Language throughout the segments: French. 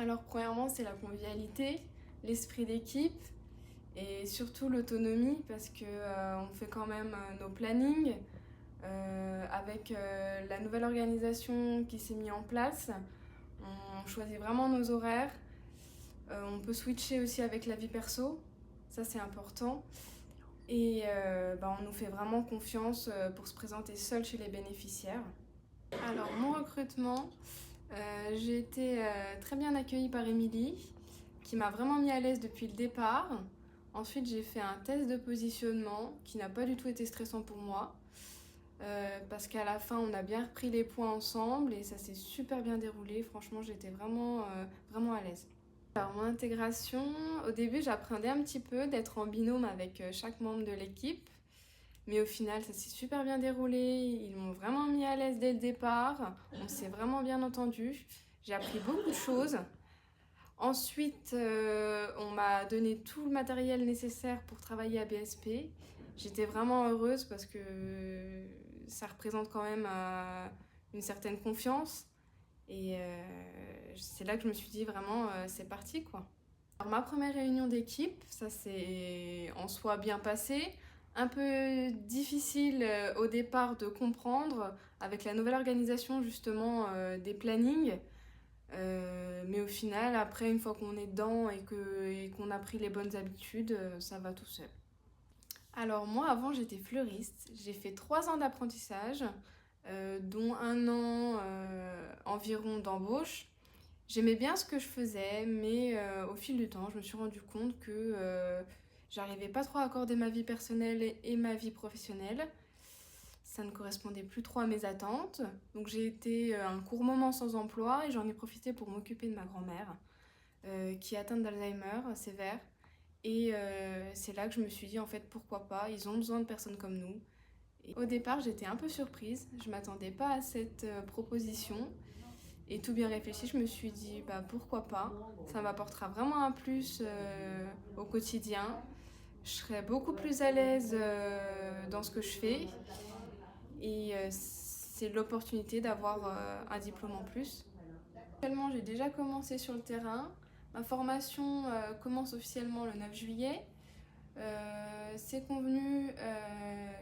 Alors premièrement, c'est la convivialité, l'esprit d'équipe et surtout l'autonomie parce que on fait quand même nos plannings. Avec la nouvelle organisation qui s'est mise en place, on choisit vraiment nos horaires. On peut switcher aussi avec la vie perso, ça c'est important. Et on nous fait vraiment confiance pour se présenter seul chez les bénéficiaires. Alors mon recrutement, j'ai été très bien accueillie par Émilie, qui m'a vraiment mis à l'aise depuis le départ. Ensuite, j'ai fait un test de positionnement qui n'a pas du tout été stressant pour moi. Parce qu'à la fin, on a bien repris les points ensemble et ça s'est super bien déroulé. Franchement, j'étais vraiment à l'aise. Alors, mon intégration, au début, j'apprenais un petit peu d'être en binôme avec chaque membre de l'équipe. Mais au final, ça s'est super bien déroulé. Ils m'ont vraiment mis à l'aise dès le départ. On s'est vraiment bien entendu. J'ai appris beaucoup de choses. Ensuite, on m'a donné tout le matériel nécessaire pour travailler à BSP. J'étais vraiment heureuse parce que ça représente quand même une certaine confiance. Et c'est là que je me suis dit vraiment, c'est parti quoi. Alors, ma première réunion d'équipe, ça s'est en soi bien passé. Un peu difficile au départ de comprendre avec la nouvelle organisation justement des plannings. Mais au final, après, une fois qu'on est dedans et qu'on a pris les bonnes habitudes, ça va tout seul. Alors moi, avant, j'étais fleuriste. J'ai fait 3 ans d'apprentissage, dont 1 an environ d'embauche. J'aimais bien ce que je faisais, mais au fil du temps, je me suis rendu compte que j'arrivais pas trop à accorder ma vie personnelle et ma vie professionnelle. Ça ne correspondait plus trop à mes attentes. Donc j'ai été un court moment sans emploi et j'en ai profité pour m'occuper de ma grand-mère qui est atteinte d'Alzheimer sévère. Et c'est là que je me suis dit en fait pourquoi pas, ils ont besoin de personnes comme nous. Et au départ j'étais un peu surprise, je m'attendais pas à cette proposition. Et tout bien réfléchi, je me suis dit bah pourquoi pas, ça m'apportera vraiment un plus au quotidien. Je serai beaucoup plus à l'aise dans ce que je fais. Et c'est l'opportunité d'avoir un diplôme en plus. Actuellement, j'ai déjà commencé sur le terrain. Ma formation commence officiellement le 9 juillet. C'est convenu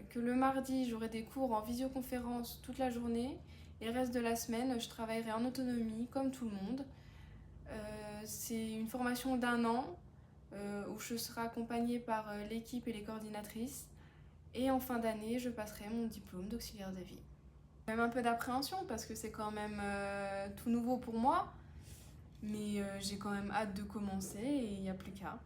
que le mardi, j'aurai des cours en visioconférence toute la journée. Et le reste de la semaine, je travaillerai en autonomie, comme tout le monde. C'est une formation d'1 an où je serai accompagnée par l'équipe et les coordinatrices. Et en fin d'année, je passerai mon diplôme d'auxiliaire de vie. Même un peu d'appréhension parce que c'est quand même tout nouveau pour moi, mais j'ai quand même hâte de commencer et il n'y a plus qu'à.